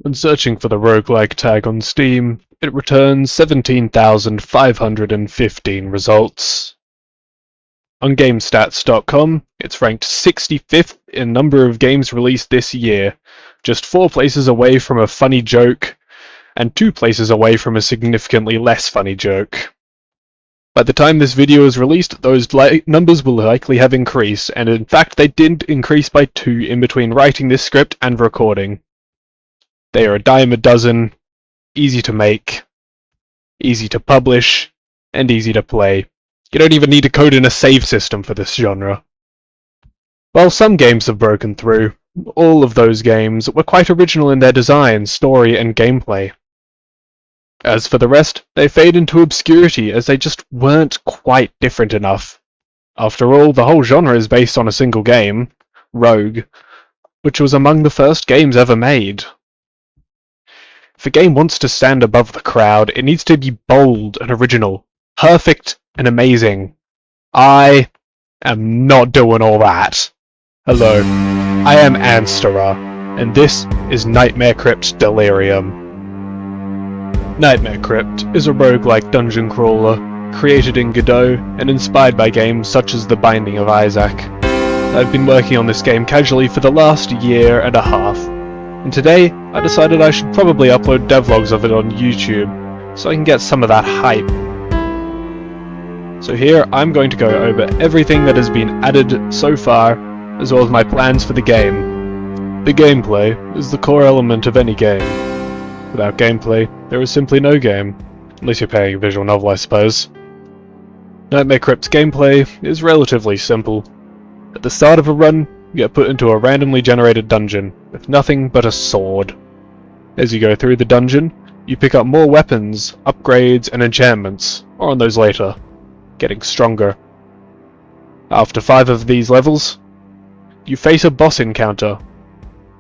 When searching for the roguelike tag on Steam, it returns 17,515 results. On GameStats.com, it's ranked 65th in number of games released this year, just 4 places away from a funny joke, and 2 places away from a significantly less funny joke. By the time this video is released, those numbers will likely have increased, and in fact they did increase by 2 in between writing this script and recording. They are a dime a dozen, easy to make, easy to publish, and easy to play. You don't even need to code in a save system for this genre. While some games have broken through, all of those games were quite original in their design, story, and gameplay. As for the rest, they fade into obscurity as they just weren't quite different enough. After all, the whole genre is based on a single game, Rogue, which was among the first games ever made. If a game wants to stand above the crowd, it needs to be bold and original, perfect and amazing. I am not doing all that. Hello, I am Anstera, and this is Nightmare Crypt Delirium. Nightmare Crypt is a roguelike dungeon crawler, created in Godot and inspired by games such as The Binding of Isaac. I've been working on this game casually for the last year and a half, and today I decided I should probably upload devlogs of it on YouTube, so I can get some of that hype. So here I'm going to go over everything that has been added so far, as well as my plans for the game. The gameplay is the core element of any game. Without gameplay, there is simply no game, unless you're playing a visual novel, I suppose. Nightmare Crypt's gameplay is relatively simple. At the start of a run, you get put into a randomly generated dungeon, with nothing but a sword. As you go through the dungeon, you pick up more weapons, upgrades, and enchantments, more on those later, getting stronger. After 5 of these levels, you face a boss encounter.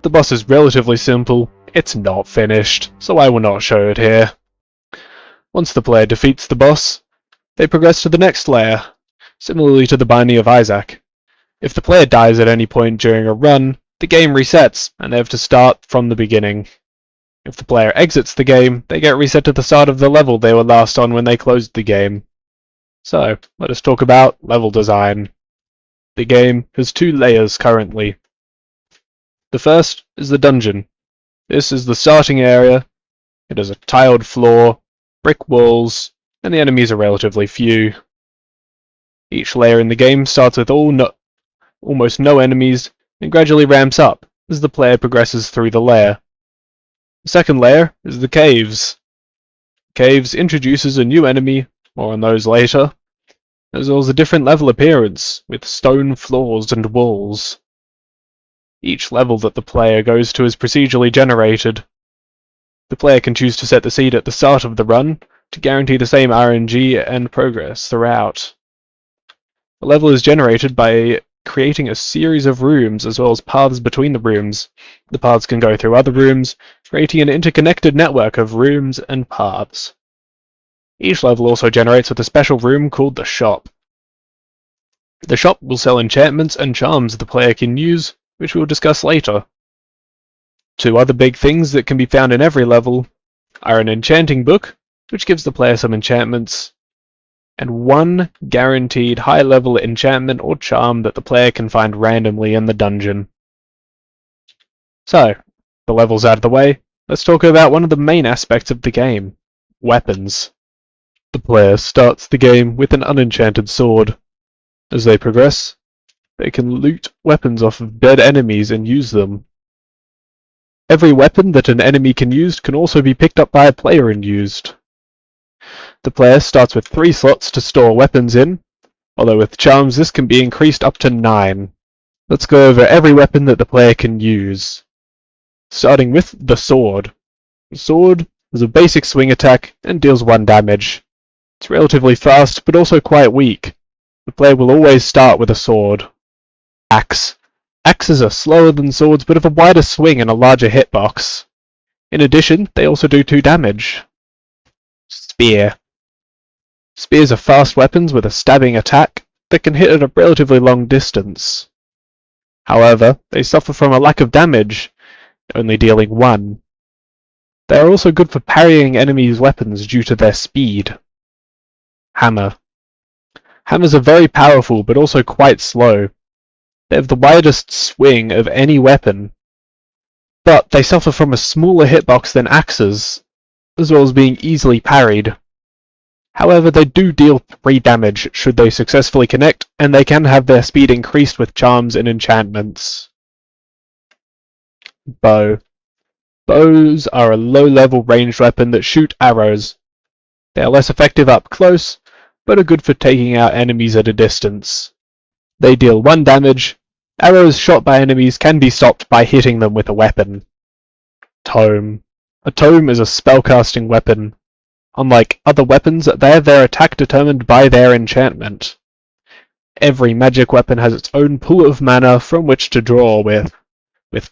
The boss is relatively simple. It's not finished, so I will not show it here. Once the player defeats the boss, they progress to the next layer, similarly to the Binding of Isaac. If the player dies at any point during a run, the game resets, and they have to start from the beginning. If the player exits the game, they get reset to the start of the level they were last on when they closed the game. So, let us talk about level design. The game has 2 layers currently. The first is the dungeon. This is the starting area. It has a tiled floor, brick walls, and the enemies are relatively few. Each layer in the game starts with almost no enemies and gradually ramps up as the player progresses through the layer. The second layer is the caves. Caves introduces a new enemy, more on those later, as well as a different level appearance, with stone floors and walls. Each level that the player goes to is procedurally generated. The player can choose to set the seed at the start of the run to guarantee the same RNG and progress throughout. The level is generated by creating a series of rooms as well as paths between the rooms. The paths can go through other rooms, creating an interconnected network of rooms and paths. Each level also generates with a special room called the shop. The shop will sell enchantments and charms the player can use, which we'll discuss later. 2 other big things that can be found in every level are an enchanting book, which gives the player some enchantments, and 1 guaranteed high-level enchantment or charm that the player can find randomly in the dungeon. So, the levels out of the way, let's talk about one of the main aspects of the game: weapons. The player starts the game with an unenchanted sword. As they progress, they can loot weapons off of dead enemies and use them. Every weapon that an enemy can use can also be picked up by a player and used. The player starts with 3 slots to store weapons in, although with charms this can be increased up to 9. Let's go over every weapon that the player can use. Starting with the sword. The sword has a basic swing attack and deals 1 damage. It's relatively fast, but also quite weak. The player will always start with a sword. Axe. Axes are slower than swords, but have a wider swing and a larger hitbox. In addition, they also do 2 damage. Spear. Spears are fast weapons with a stabbing attack that can hit at a relatively long distance. However, they suffer from a lack of damage, only dealing 1. They are also good for parrying enemies' weapons due to their speed. Hammer. Hammers are very powerful, but also quite slow. They have the widest swing of any weapon, but they suffer from a smaller hitbox than axes, as well as being easily parried. However, they do deal 3 damage should they successfully connect, and they can have their speed increased with charms and enchantments. Bow. Bows are a low-level ranged weapon that shoot arrows. They are less effective up close, but are good for taking out enemies at a distance. They deal 1 damage. Arrows shot by enemies can be stopped by hitting them with a weapon. Tome. A tome is a spellcasting weapon. Unlike other weapons, they have their attack determined by their enchantment. Every magic weapon has its own pool of mana from which to draw with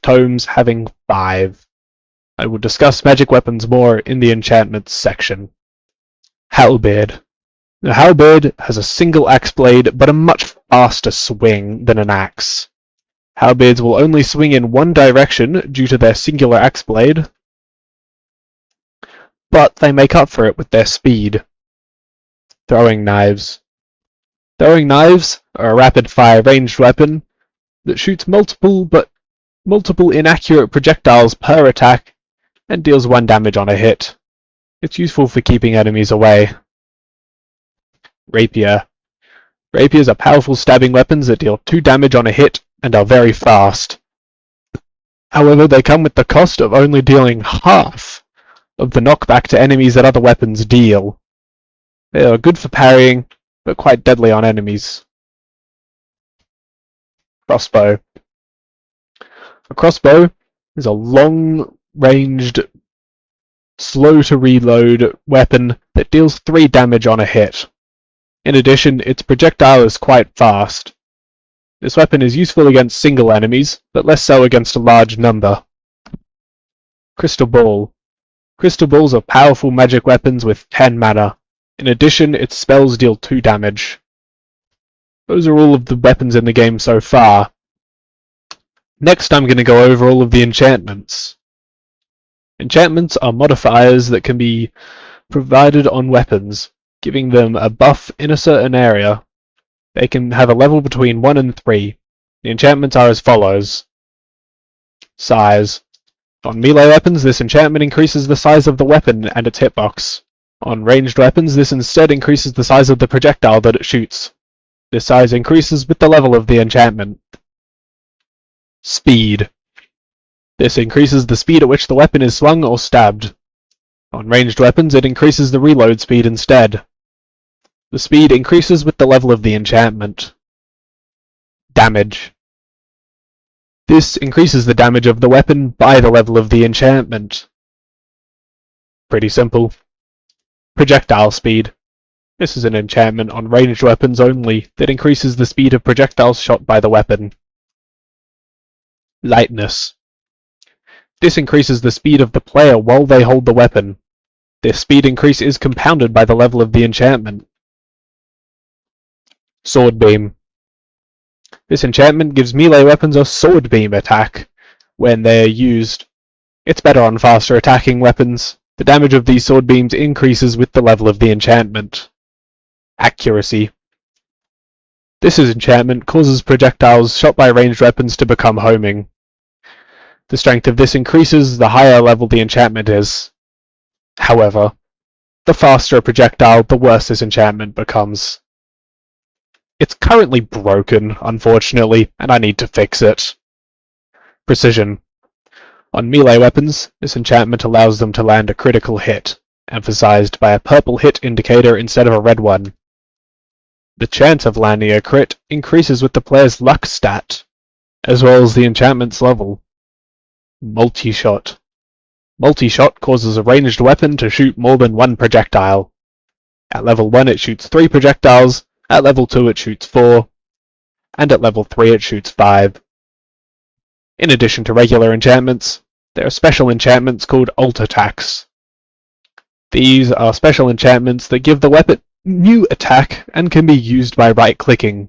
tomes having 5. I will discuss magic weapons more in the enchantments section. Halberd. The halberd has a single axe blade, but a much faster swing than an axe. Halberds will only swing in one direction due to their singular axe blade, but they make up for it with their speed. Throwing knives. Throwing knives are a rapid-fire ranged weapon that shoots multiple inaccurate projectiles per attack and deals 1 damage on a hit. It's useful for keeping enemies away. Rapier. Rapiers are powerful stabbing weapons that deal 2 damage on a hit and are very fast. However, they come with the cost of only dealing half of the knockback to enemies that other weapons deal. They are good for parrying, but quite deadly on enemies. Crossbow. A crossbow is a long-ranged, slow-to-reload weapon that deals 3 damage on a hit. In addition, its projectile is quite fast. This weapon is useful against single enemies, but less so against a large number. Crystal Ball. Crystal Balls are powerful magic weapons with 10 mana. In addition, its spells deal 2 damage. Those are all of the weapons in the game so far. Next I'm going to go over all of the enchantments. Enchantments are modifiers that can be provided on weapons, giving them a buff in a certain area. They can have a level between 1 and 3. The enchantments are as follows. Size. On melee weapons, this enchantment increases the size of the weapon and its hitbox. On ranged weapons, this instead increases the size of the projectile that it shoots. This size increases with the level of the enchantment. Speed. This increases the speed at which the weapon is swung or stabbed. On ranged weapons, it increases the reload speed instead. The speed increases with the level of the enchantment. Damage. This increases the damage of the weapon by the level of the enchantment. Pretty simple. Projectile speed. This is an enchantment on ranged weapons only that increases the speed of projectiles shot by the weapon. Lightness. This increases the speed of the player while they hold the weapon. This speed increase is compounded by the level of the enchantment. Sword Beam. This enchantment gives melee weapons a sword beam attack when they are used. It's better on faster attacking weapons. The damage of these sword beams increases with the level of the enchantment. Accuracy. This enchantment causes projectiles shot by ranged weapons to become homing. The strength of this increases the higher level the enchantment is. However, the faster a projectile, the worse this enchantment becomes. It's currently broken, unfortunately, and I need to fix it. Precision. On melee weapons, this enchantment allows them to land a critical hit, emphasized by a purple hit indicator instead of a red one. The chance of landing a crit increases with the player's luck stat, as well as the enchantment's level. Multi-shot. Multi-shot causes a ranged weapon to shoot more than 1 projectile. At level 1 it shoots 3 projectiles, at level 2 it shoots 4, and at level 3 it shoots 5. In addition to regular enchantments, there are special enchantments called alt attacks. These are special enchantments that give the weapon new attack and can be used by right-clicking.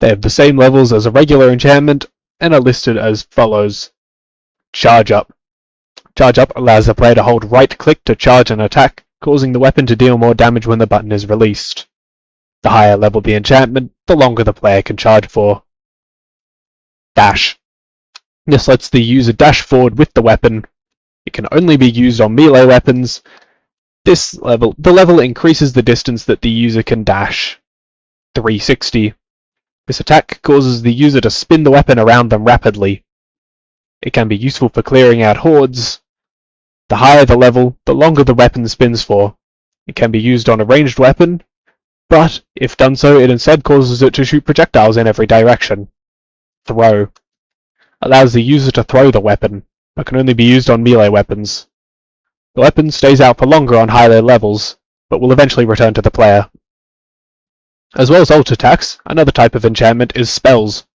They have the same levels as a regular enchantment and are listed as follows. Charge Up. Charge Up allows the player to hold right-click to charge an attack, causing the weapon to deal more damage when the button is released. The higher level the enchantment, the longer the player can charge for. Dash. This lets the user dash forward with the weapon. It can only be used on melee weapons. The level increases the distance that the user can dash. 360. This attack causes the user to spin the weapon around them rapidly. It can be useful for clearing out hordes. The higher the level, the longer the weapon spins for. It can be used on a ranged weapon, but if done so, it instead causes it to shoot projectiles in every direction. Throw. Allows the user to throw the weapon, but can only be used on melee weapons. The weapon stays out for longer on higher levels, but will eventually return to the player. As well as ult attacks, another type of enchantment is spells.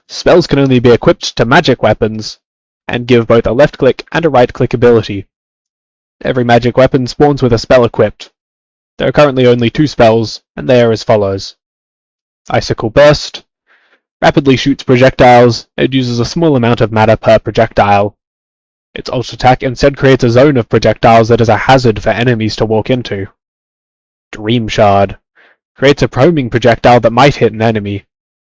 Spells can only be equipped to magic weapons, and give both a left-click and a right-click ability. Every magic weapon spawns with a spell equipped. There are currently only 2 spells, and they are as follows. Icicle Burst. Rapidly shoots projectiles, and uses a small amount of mana per projectile. Its ult attack instead creates a zone of projectiles that is a hazard for enemies to walk into. Dream Shard. Creates a homing projectile that might hit an enemy.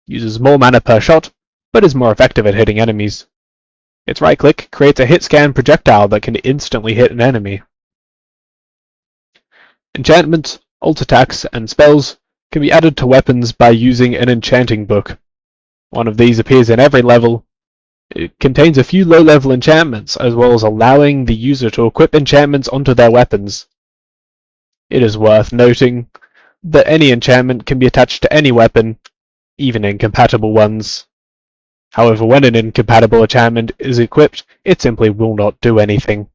Uses more mana per shot, but is more effective at hitting enemies. Its right-click creates a hit-scan projectile that can instantly hit an enemy. Enchantments, ult attacks, and spells can be added to weapons by using an enchanting book. One of these appears in every level. It contains a few low-level enchantments, as well as allowing the user to equip enchantments onto their weapons. It is worth noting that any enchantment can be attached to any weapon, even incompatible ones. However, when an incompatible enchantment is equipped, it simply will not do anything.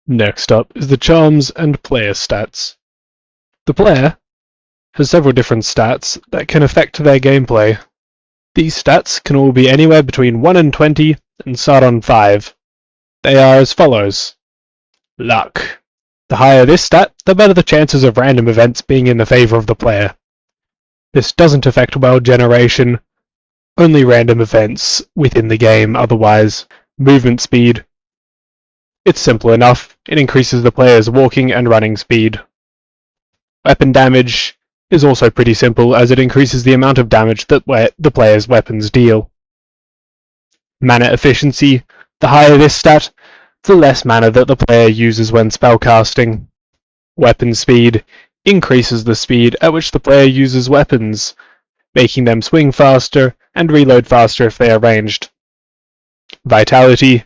Next up is the charms and player stats. The player has several different stats that can affect their gameplay. These stats can all be anywhere between 1 and 20 and start on 5. They are as follows. Luck. The higher this stat, the better the chances of random events being in the favor of the player. This doesn't affect world generation, only random events within the game otherwise. Movement speed. It's simple enough, it increases the player's walking and running speed. Weapon damage is also pretty simple as it increases the amount of damage that the player's weapons deal. Mana efficiency. The higher this stat, the less mana that the player uses when spellcasting. Weapon speed increases the speed at which the player uses weapons, making them swing faster and reload faster if they are ranged. Vitality.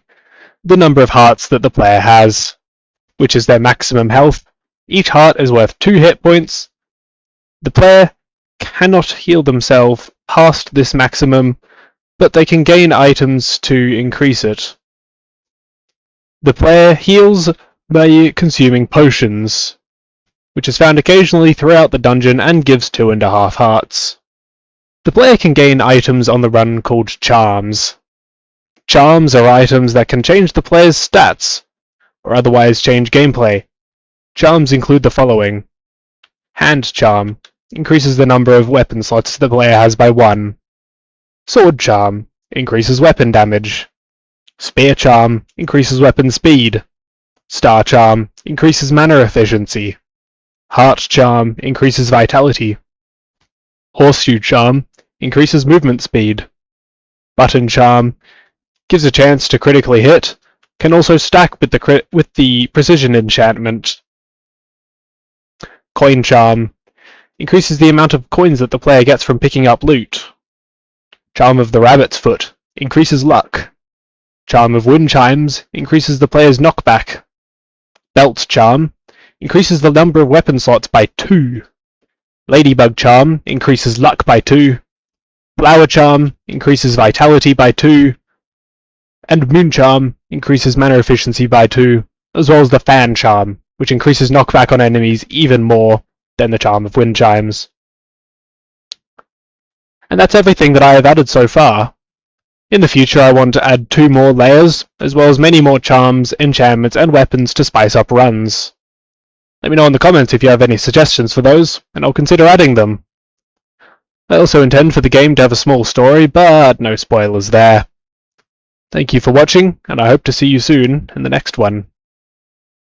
The number of hearts that the player has, which is their maximum health. Each heart is worth 2 hit points. The player cannot heal themselves past this maximum, but they can gain items to increase it. The player heals by consuming potions, which is found occasionally throughout the dungeon and gives 2.5 hearts. The player can gain items on the run called charms. Charms are items that can change the player's stats, or otherwise change gameplay. Charms include the following. Hand Charm increases the number of weapon slots the player has by 1. Sword Charm increases weapon damage. Spear Charm increases weapon speed. Star Charm increases mana efficiency. Heart Charm increases vitality. Horseshoe Charm increases movement speed. Button Charm gives a chance to critically hit, can also stack with the precision enchantment. Coin Charm increases the amount of coins that the player gets from picking up loot. Charm of the Rabbit's Foot increases luck. Charm of Wind Chimes increases the player's knockback. Belt Charm increases the number of weapon slots by 2. Ladybug Charm increases luck by 2. Flower Charm increases vitality by 2. And Moon Charm increases mana efficiency by 2, as well as the Fan Charm, which increases knockback on enemies even more than the Charm of Wind Chimes. And that's everything that I have added so far. In the future I want to add 2 more layers, as well as many more charms, enchantments, and weapons to spice up runs. Let me know in the comments if you have any suggestions for those, and I'll consider adding them. I also intend for the game to have a small story, but no spoilers there. Thank you for watching, and I hope to see you soon in the next one.